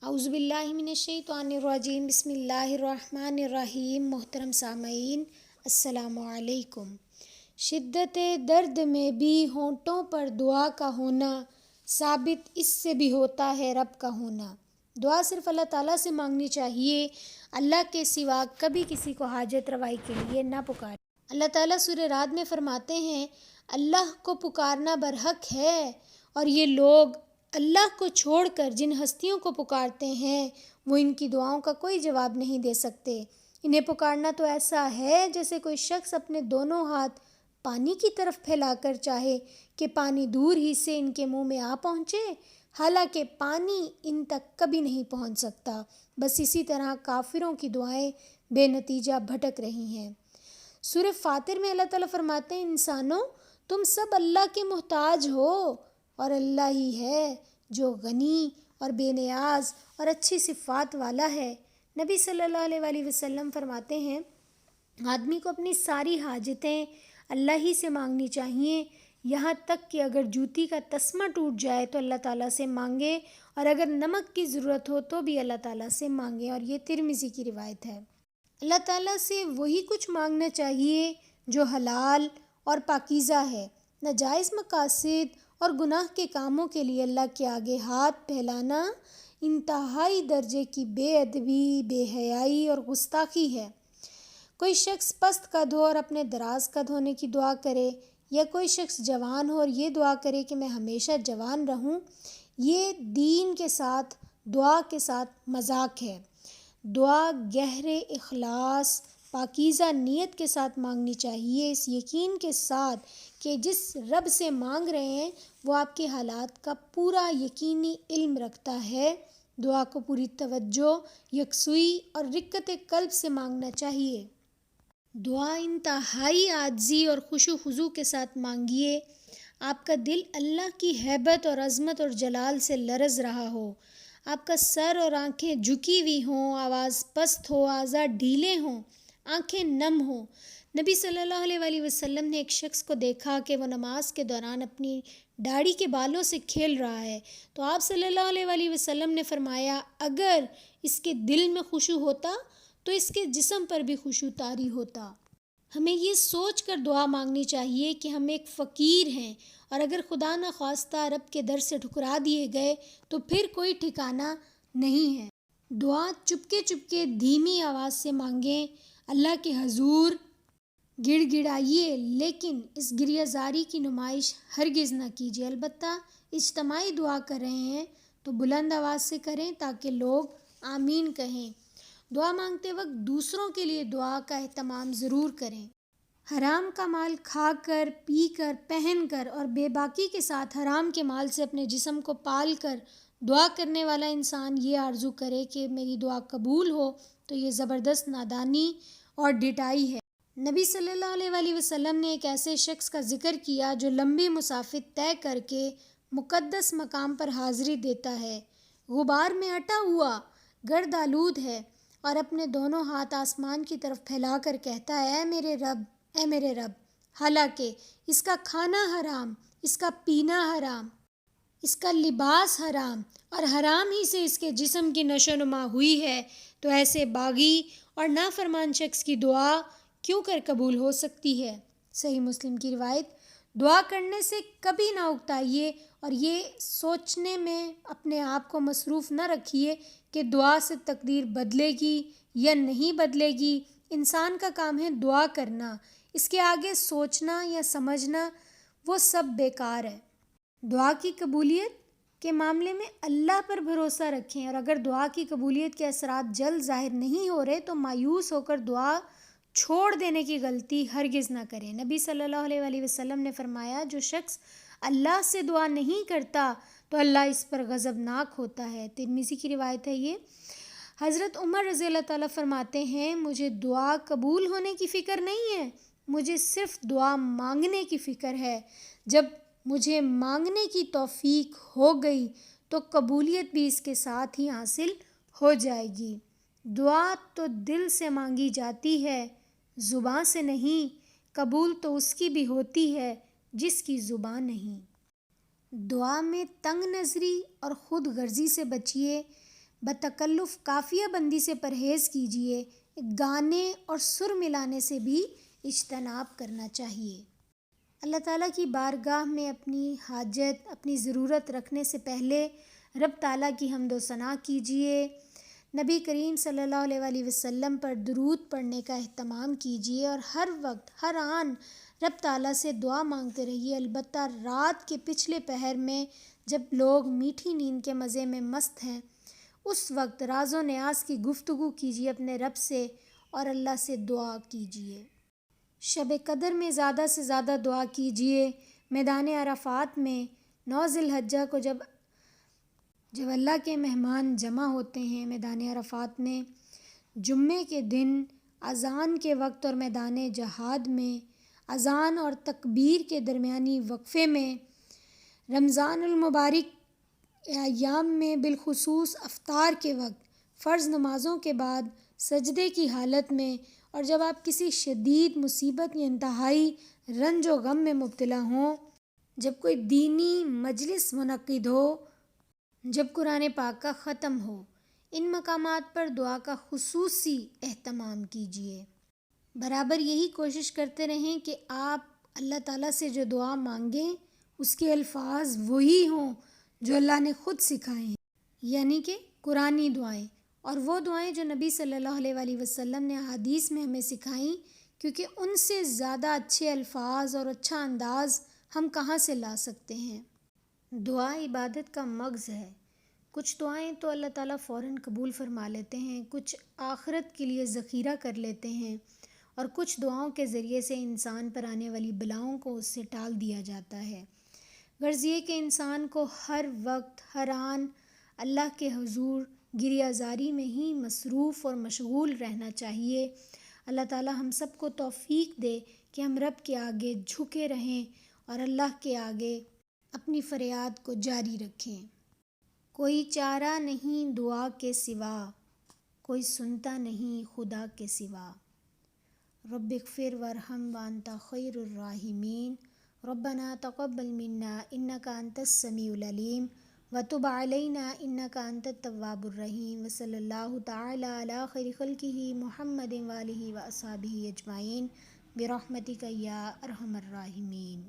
اعوذ باللہ من الشیطان الرجیم، بسم اللہ الرحمن الرحیم۔ محترم سامعین، السلام علیکم۔ شدت درد میں بھی ہونٹوں پر دعا کا ہونا ثابت اس سے بھی ہوتا ہے رب کا ہونا۔ دعا صرف اللہ تعالیٰ سے مانگنی چاہیے، اللہ کے سوا کبھی کسی کو حاجت روائی کے لیے نہ پکارے۔ اللہ تعالیٰ سورہ رعد میں فرماتے ہیں، اللہ کو پکارنا برحق ہے، اور یہ لوگ اللہ کو چھوڑ کر جن ہستیوں کو پکارتے ہیں وہ ان کی دعاؤں کا کوئی جواب نہیں دے سکتے۔ انہیں پکارنا تو ایسا ہے جیسے کوئی شخص اپنے دونوں ہاتھ پانی کی طرف پھیلا کر چاہے کہ پانی دور ہی سے ان کے منہ میں آ پہنچے، حالانکہ پانی ان تک کبھی نہیں پہنچ سکتا۔ بس اسی طرح کافروں کی دعائیں بے نتیجہ بھٹک رہی ہیں۔ سورہ فاطر میں اللہ تعالیٰ فرماتے ہیں، انسانوں تم سب اللہ کے محتاج ہو، اور اللہ ہی ہے جو غنی اور بے نیاز اور اچھی صفات والا ہے۔ نبی صلی اللہ علیہ وآلہ وسلم فرماتے ہیں، آدمی کو اپنی ساری حاجتیں اللہ ہی سے مانگنی چاہیے، یہاں تک کہ اگر جوتی کا تسمہ ٹوٹ جائے تو اللہ تعالیٰ سے مانگے، اور اگر نمک کی ضرورت ہو تو بھی اللہ تعالیٰ سے مانگے، اور یہ ترمذی کی روایت ہے۔ اللہ تعالیٰ سے وہی کچھ مانگنا چاہیے جو حلال اور پاکیزہ ہے۔ ناجائز مقاصد اور گناہ کے کاموں کے لیے اللہ کے آگے ہاتھ پھیلانا انتہائی درجے کی بے ادبی، بے حیائی اور گستاخی ہے۔ کوئی شخص پست قد ہو اور اپنے دراز قد ہونے کی دعا کرے، یا کوئی شخص جوان ہو اور یہ دعا کرے کہ میں ہمیشہ جوان رہوں، یہ دین کے ساتھ، دعا کے ساتھ مذاق ہے۔ دعا گہرے اخلاص، پاکیزہ نیت کے ساتھ مانگنی چاہیے، اس یقین کے ساتھ کہ جس رب سے مانگ رہے ہیں وہ آپ کے حالات کا پورا یقینی علم رکھتا ہے۔ دعا کو پوری توجہ، یکسوئی اور رقت قلب سے مانگنا چاہیے۔ دعا انتہائی عاجزی اور خشوع و خضوع کے ساتھ مانگیے۔ آپ کا دل اللہ کی ہیبت اور عظمت اور جلال سے لرز رہا ہو، آپ کا سر اور آنکھیں جھکی ہوئی ہوں، آواز پست ہو، اعضاء ڈھیلے ہوں، آنکھیں نم ہوں۔ نبی صلی اللہ علیہ وآلہ وسلم نے ایک شخص کو دیکھا کہ وہ نماز کے دوران اپنی داڑھی کے بالوں سے کھیل رہا ہے، تو آپ صلی اللہ علیہ وآلہ وسلم نے فرمایا، اگر اس کے دل میں خشوع ہوتا تو اس کے جسم پر بھی خشوع طاری ہوتا۔ ہمیں یہ سوچ کر دعا مانگنی چاہیے کہ ہم ایک فقیر ہیں، اور اگر خدا نخواستہ رب کے در سے ٹھکرا دیے گئے تو پھر کوئی ٹھکانہ نہیں ہے۔ دعا چپکے چپکے دھیمی آواز سے مانگیں، اللہ کے حضور گڑ گڑائیے، لیکن اس گریہ زاری کی نمائش ہرگز نہ کیجیے۔ البتہ اجتماعی دعا کر رہے ہیں تو بلند آواز سے کریں تاکہ لوگ آمین کہیں۔ دعا مانگتے وقت دوسروں کے لیے دعا کا اہتمام ضرور کریں۔ حرام کا مال کھا کر، پی کر، پہن کر اور بے باکی کے ساتھ حرام کے مال سے اپنے جسم کو پال کر دعا کرنے والا انسان یہ آرزو کرے کہ میری دعا قبول ہو تو یہ زبردست نادانی اور ڈھٹائی ہے۔ نبی صلی اللہ علیہ وآلہ وسلم نے ایک ایسے شخص کا ذکر کیا جو لمبی مسافت طے کر کے مقدس مقام پر حاضری دیتا ہے، غبار میں اٹا ہوا، گرد آلود ہے، اور اپنے دونوں ہاتھ آسمان کی طرف پھیلا کر کہتا ہے، اے میرے رب، اے میرے رب، حالانکہ اس کا کھانا حرام، اس کا پینا حرام، اس کا لباس حرام، اور حرام ہی سے اس کے جسم کی نشو و نما ہوئی ہے، تو ایسے باغی اور نافرمان شخص کی دعا کیوں کر قبول ہو سکتی ہے؟ صحیح مسلم کی روایت۔ دعا کرنے سے کبھی نہ اکتائیے، اور یہ سوچنے میں اپنے آپ کو مصروف نہ رکھیے کہ دعا سے تقدیر بدلے گی یا نہیں بدلے گی۔ انسان کا کام ہے دعا کرنا، اس کے آگے سوچنا یا سمجھنا وہ سب بیکار ہے۔ دعا کی قبولیت کے معاملے میں اللہ پر بھروسہ رکھیں، اور اگر دعا کی قبولیت کے اثرات جلد ظاہر نہیں ہو رہے تو مایوس ہو کر دعا چھوڑ دینے کی غلطی ہرگز نہ کریں۔ نبی صلی اللہ علیہ وآلہ وسلم نے فرمایا، جو شخص اللہ سے دعا نہیں کرتا تو اللہ اس پر غضبناک ہوتا ہے۔ ترمذی کی روایت ہے یہ۔ حضرت عمر رضی اللہ تعالیٰ فرماتے ہیں، مجھے دعا قبول ہونے کی فکر نہیں ہے، مجھے صرف دعا مانگنے کی فکر ہے۔ جب مجھے مانگنے کی توفیق ہو گئی تو قبولیت بھی اس کے ساتھ ہی حاصل ہو جائے گی۔ دعا تو دل سے مانگی جاتی ہے، زباں سے نہیں۔ قبول تو اس کی بھی ہوتی ہے جس کی زبان نہیں۔ دعا میں تنگ نظری اور خود غرضی سے بچیے۔ بتکلف قافیہ بندی سے پرہیز کیجیے، گانے اور سر ملانے سے بھی اجتناب کرنا چاہیے۔ اللہ تعالیٰ کی بارگاہ میں اپنی حاجت، اپنی ضرورت رکھنے سے پہلے رب تعالیٰ کی حمد و ثنا کیجیے، نبی کریم صلی اللہ علیہ وآلہ وسلم پر درود پڑھنے کا اہتمام کیجیے اور ہر وقت ہر آن رب تعالیٰ سے دعا مانگتے رہیے۔ البتہ رات کے پچھلے پہر میں جب لوگ میٹھی نیند کے مزے میں مست ہیں، اس وقت راز و نیاز کی گفتگو کیجیے اپنے رب سے اور اللہ سے دعا کیجیے۔ شب قدر میں زیادہ سے زیادہ دعا کیجیے۔ میدان عرفات میں 9 ذی الحجہ کو جب اللہ کے مہمان جمع ہوتے ہیں میدان عرفات میں، جمعے کے دن اذان کے وقت اور میدان جہاد میں اذان اور تکبیر کے درمیانی وقفے میں، رمضان المبارک ایام میں بالخصوص افطار کے وقت، فرض نمازوں کے بعد سجدے کی حالت میں، اور جب آپ کسی شدید مصیبت یا انتہائی رنج و غم میں مبتلا ہوں، جب کوئی دینی مجلس منعقد ہو، جب قرآن پاک کا ختم ہو، ان مقامات پر دعا کا خصوصی اہتمام کیجیے۔ برابر یہی کوشش کرتے رہیں کہ آپ اللہ تعالیٰ سے جو دعا مانگیں اس کے الفاظ وہی ہوں جو اللہ نے خود سکھائے ہیں، یعنی کہ قرآنی دعائیں، اور وہ دعائیں جو نبی صلی اللہ علیہ وآلہ وسلم نے احادیث میں ہمیں سکھائیں، کیونکہ ان سے زیادہ اچھے الفاظ اور اچھا انداز ہم کہاں سے لا سکتے ہیں۔ دعا عبادت کا مغز ہے۔ کچھ دعائیں تو اللہ تعالیٰ فوراً قبول فرما لیتے ہیں، کچھ آخرت کے لیے ذخیرہ کر لیتے ہیں، اور کچھ دعاؤں کے ذریعے سے انسان پر آنے والی بلاؤں کو اس سے ٹال دیا جاتا ہے۔ غرض یہ کہ انسان کو ہر وقت ہر آن اللہ کے حضور گریہ زاری میں ہی مصروف اور مشغول رہنا چاہیے۔ اللہ تعالیٰ ہم سب کو توفیق دے کہ ہم رب کے آگے جھکے رہیں اور اللہ کے آگے اپنی فریاد کو جاری رکھیں۔ کوئی چارہ نہیں دعا کے سوا، کوئی سنتا نہیں خدا کے سوا۔ رب اغفر وارحم وانت خیر الراحمین۔ ربنا تقبل منا انک انت السمیع العلیم وتب علینا انک انت التواب الرحیم، وصلی اللہ تعالی علی خیر خلقہ محمد وآلہ واصحابہ اجمعین برحمتک یا ارحم الراحمین۔